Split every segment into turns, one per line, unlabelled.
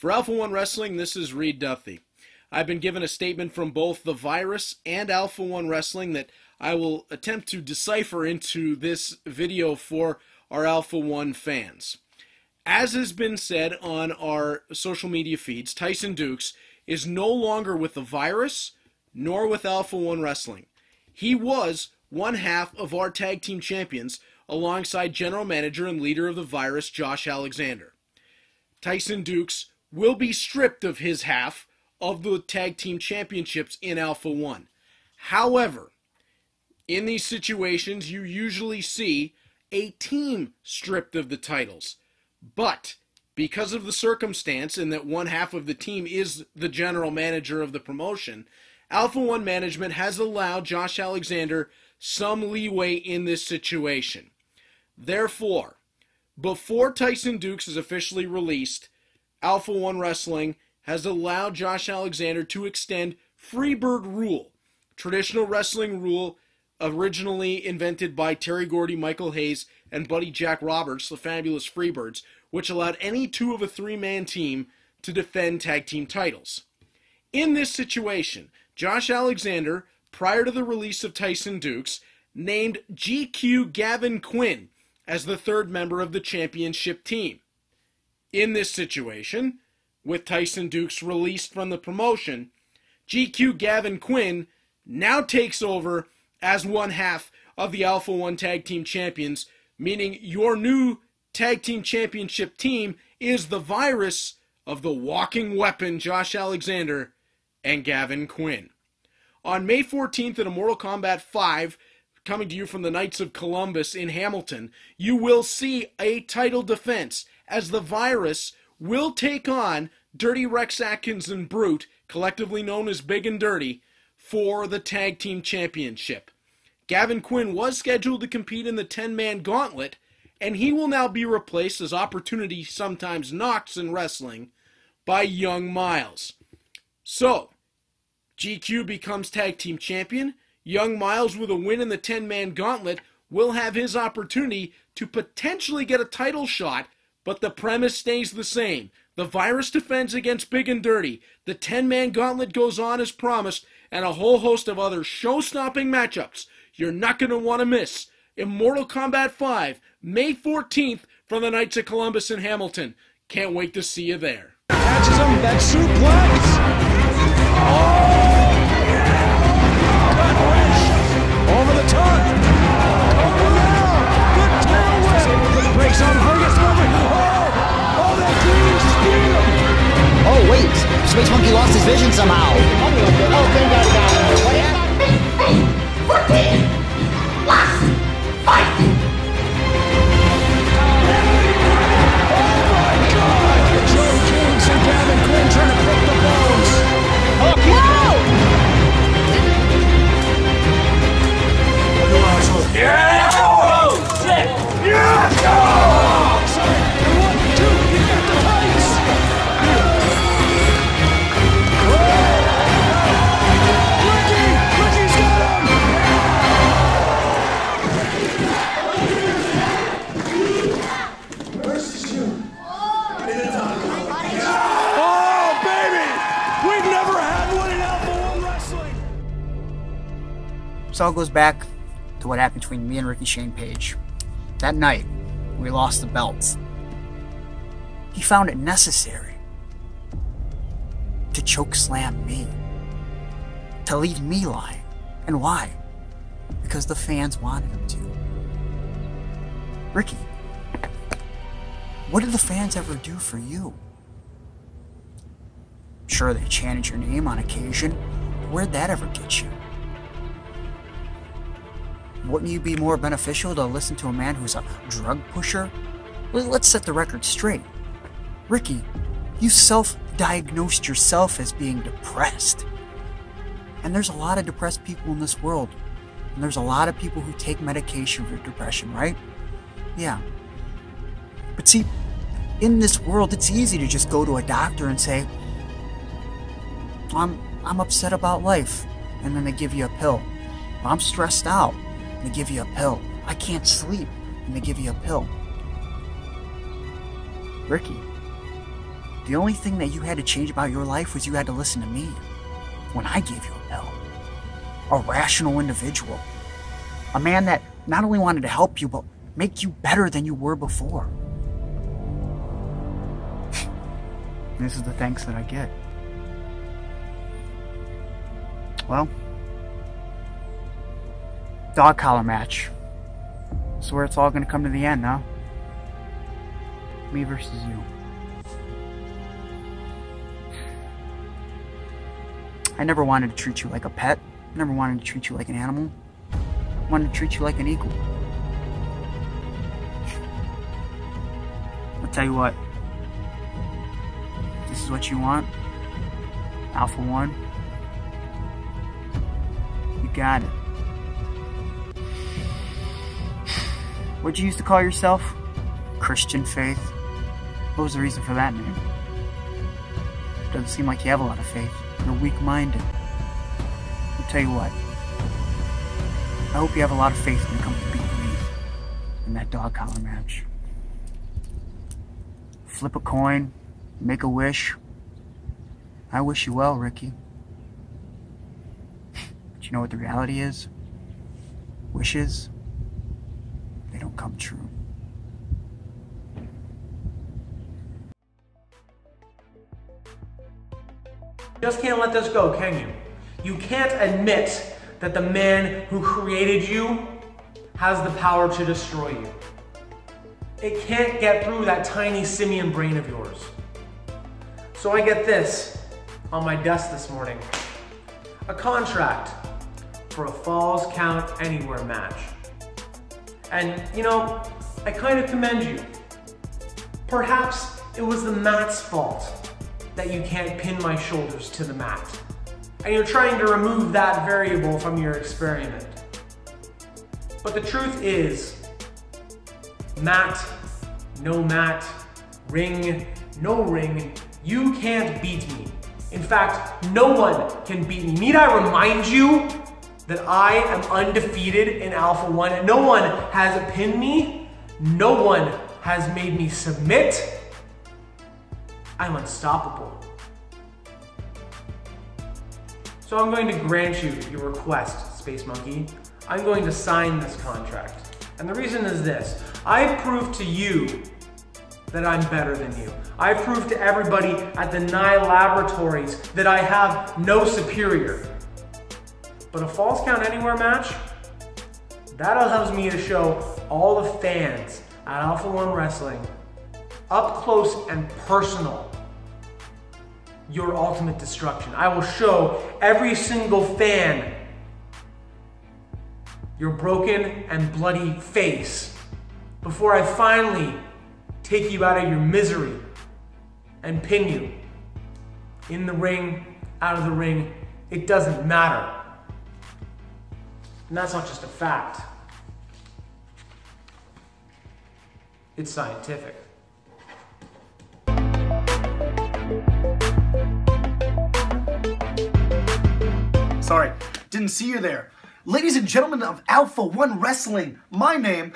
For Alpha One Wrestling, this is Reed Duffy. I've been given a statement from both The Virus and Alpha One Wrestling that I will attempt to decipher into this video for our Alpha One fans. As has been said on our social media feeds, Tyson Dukes is no longer with The Virus nor with Alpha One Wrestling. He was one half of our tag team champions alongside general manager and leader of The Virus, Josh Alexander. Tyson Dukes will be stripped of his half of the tag team championships in Alpha One. However, in these situations, you usually see a team stripped of the titles. But because of the circumstance in that one half of the team is the general manager of the promotion, Alpha One management has allowed Josh Alexander some leeway in this situation. Therefore, before Tyson Dukes is officially released, Alpha One Wrestling has allowed Josh Alexander to extend Freebird Rule, traditional wrestling rule originally invented by Terry Gordy, Michael Hayes, and Buddy Jack Roberts, the fabulous Freebirds, which allowed any two of a three-man team to defend tag team titles. In this situation, Josh Alexander, prior to the release of Tyson Dukes, named GQ Gavin Quinn as the third member of the championship team. In this situation, with Tyson Dukes released from the promotion, GQ Gavin Quinn now takes over as one half of the Alpha One Tag Team Champions, meaning your new Tag Team Championship team is The Virus of the Walking Weapon, Josh Alexander, and Gavin Quinn. On May 14th at Immortal Kombat 5, coming to you from the Knights of Columbus in Hamilton, you will see a title defense as The Virus will take on Dirty Rex Atkins and Brute, collectively known as Big and Dirty, for the Tag Team Championship. Gavin Quinn was scheduled to compete in the 10-man gauntlet, and he will now be replaced, as opportunity sometimes knocks in wrestling, by Young Miles. So, GQ becomes Tag Team Champion. Young Miles, with a win in the 10-man gauntlet, will have his opportunity to potentially get a title shot, but the premise stays the same. The Virus defends against Big and Dirty. The 10-man gauntlet goes on as promised, and a whole host of other show-stopping matchups you're not going to want to miss. Immortal Kombat 5, May 14th, from the Knights of Columbus in Hamilton. Can't wait to see you there.
Catches him, that suplex! Oh! That wrench! Over the top! Over now! Good tailwind! Breaks on Hurgus over! Oh, that green spear!
Oh, wait! Space Monkey lost his vision somehow! Oh, thank God he got it!
Last fight!
Oh my God! Joe Kings and Gavin Quinn trying to pick the bones! Oh, whoa!
Yeah! Oh, shit! Yeah!
Oh, sorry! 1, 2, you got the tights! Ricky's got him! Oh, baby! We've never had one in Alpha One Wrestling!
So it goes back to what happened between me and Ricky Shane Page. That night, we lost the belts. He found it necessary to choke slam me, to leave me lying. And why? Because the fans wanted him to. Ricky, what did the fans ever do for you? Sure, they chanted your name on occasion. Where'd that ever get you? Wouldn't you be more beneficial to listen to a man who's a drug pusher? Let's set the record straight. Ricky, you self-diagnosed yourself as being depressed. And there's a lot of depressed people in this world. And there's a lot of people who take medication for depression, right? Yeah. But see, in this world, it's easy to just go to a doctor and say, I'm upset about life. And then they give you a pill. I'm stressed out. And they give you a pill. I can't sleep. And they give you a pill. Ricky, The only thing that you had to change about your life was you had to listen to me when I gave you a bell. A rational individual. A man that not only wanted to help you, but make you better than you were before. This is the thanks that I get. Well, dog collar match. This is where it's all going to come to the end, huh? Me versus you. I never wanted to treat you like a pet. Never wanted to treat you like an animal. I wanted to treat you like an equal. I'll tell you what. This is what you want. Alpha One. You got it. What'd you used to call yourself? Christian Faith? What was the reason for that name? Doesn't seem like you have a lot of faith. You're weak-minded. I'll tell you what. I hope you have a lot of faith when you come to beat me in that dog collar match. Flip a coin, make a wish. I wish you well, Ricky. But you know what the reality is? Wishes, they don't come true.
You just can't let this go, can you? You can't admit that the man who created you has the power to destroy you. It can't get through that tiny simian brain of yours. So I get this on my desk this morning. A contract for a Falls Count Anywhere match. And you know, I kind of commend you. Perhaps it was the mat's fault that you can't pin my shoulders to the mat. And you're trying to remove that variable from your experiment. But the truth is, mat, no mat, ring, no ring, you can't beat me. In fact, no one can beat me. Need I remind you that I am undefeated in Alpha One? No one has pinned me. No one has made me submit. I'm unstoppable. So I'm going to grant you your request, Space Monkey. I'm going to sign this contract. And the reason is this. I've proved to you that I'm better than you. I've proved to everybody at the Nye Laboratories that I have no superior. But a Falls Count Anywhere match, that allows me to show all the fans at Alpha One Wrestling, up close and personal, your ultimate destruction. I will show every single fan your broken and bloody face before I finally take you out of your misery and pin you. In the ring, out of the ring, it doesn't matter. And that's not just a fact. It's scientific.
Sorry, didn't see you there. Ladies and gentlemen of Alpha One Wrestling, my name,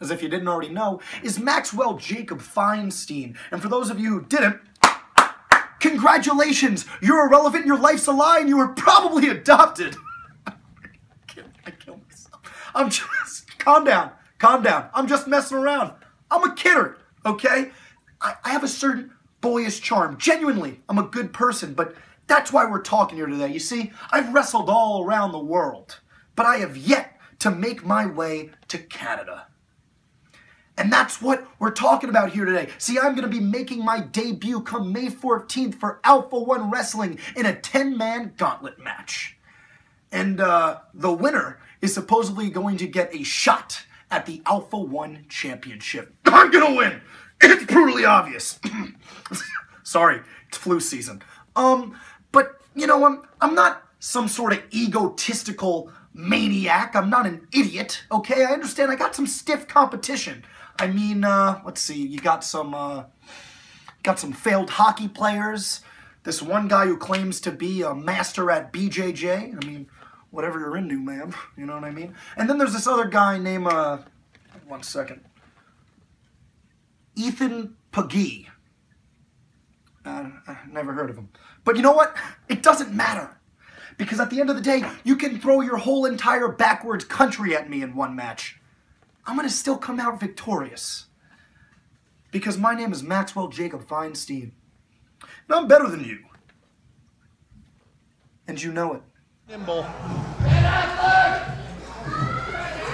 as if you didn't already know, is Maxwell Jacob Feinstein. And for those of you who didn't, congratulations! You're irrelevant, your life's a lie, and you were probably adopted. I kill myself. I'm just, calm down. I'm just messing around. I'm a kidder, okay? I have a certain boyish charm. Genuinely, I'm a good person, but that's why we're talking here today. You see, I've wrestled all around the world, but I have yet to make my way to Canada. And that's what we're talking about here today. See, I'm going to be making my debut come May 14th for Alpha One Wrestling in a 10-man gauntlet match. And the winner is supposedly going to get a shot at the Alpha One Championship. I'm going to win! It's brutally obvious. Sorry, it's flu season. But, you know, I'm not some sort of egotistical maniac. I'm not an idiot, okay? I understand I got some stiff competition. I mean, let's see, you got some failed hockey players. This one guy who claims to be a master at BJJ. I mean, whatever you're into, ma'am. You know what I mean? And then there's this other guy named, one second. Ethan Pagee. Never heard of him. But you know what? It doesn't matter. Because at the end of the day, you can throw your whole entire backwards country at me in one match. I'm going to still come out victorious. Because my name is Maxwell Jacob Feinstein. And I'm better than you. And you know it.
Nimble.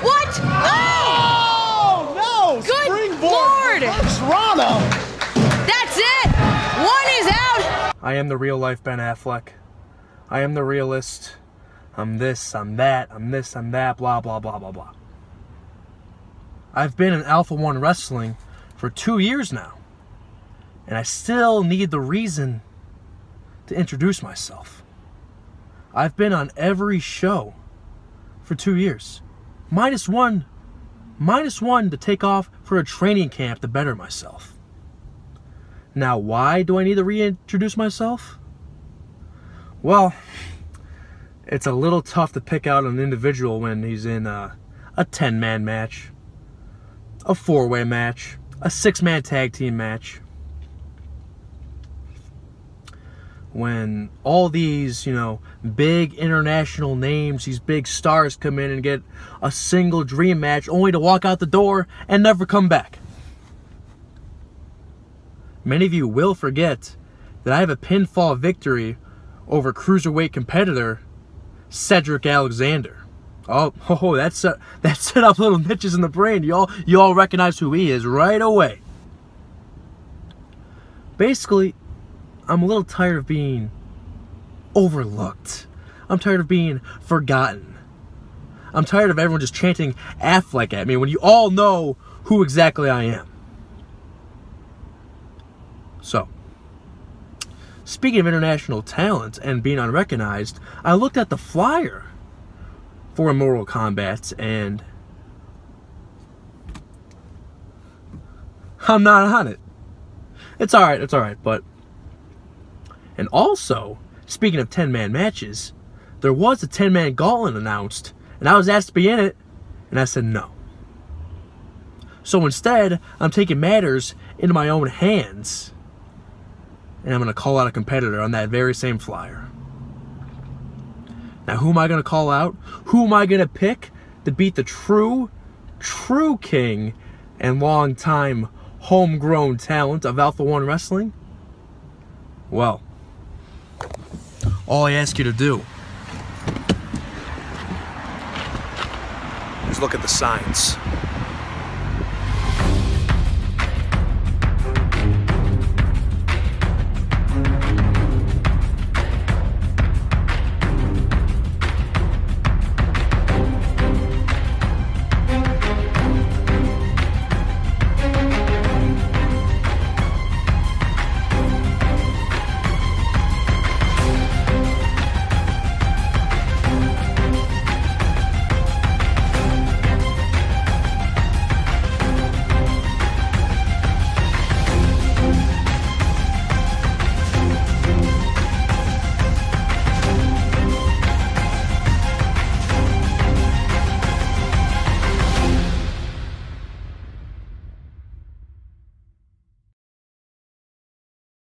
What?
Oh, no!
Good
Springboard
Lord!
reverse Rana.
That's it! One is out!
I am the real life Ben Affleck. I am the realist. I'm this, I'm that, I'm this, I'm that, blah, blah, blah, blah, blah. I've been in Alpha One Wrestling for 2 years now. And I still need the reason to introduce myself. I've been on every show for 2 years. Minus one to take off for a training camp to better myself. Now, why do I need to reintroduce myself? Well, it's a little tough to pick out an individual when he's in a 10-man match, a 4-way match, a 6-man tag team match. When all these, big international names, these big stars come in and get a single dream match only to walk out the door and never come back. Many of you will forget that I have a pinfall victory over cruiserweight competitor Cedric Alexander. Oh, that set up little niches in the brain. You all recognize who he is right away. Basically, I'm a little tired of being overlooked. I'm tired of being forgotten. I'm tired of everyone just chanting Affleck at me when you all know who exactly I am. So, speaking of international talent and being unrecognized, I looked at the flyer for Immortal Kombat and I'm not on it. It's alright, but... And also, speaking of 10-man matches, there was a 10-man gauntlet announced, and I was asked to be in it, and I said no. So instead, I'm taking matters into my own hands, and I'm going to call out a competitor on that very same flyer. Now, who am I going to call out? Who am I going to pick to beat the true king and long-time homegrown talent of Alpha One Wrestling? Well, all I ask you to do is look at the signs.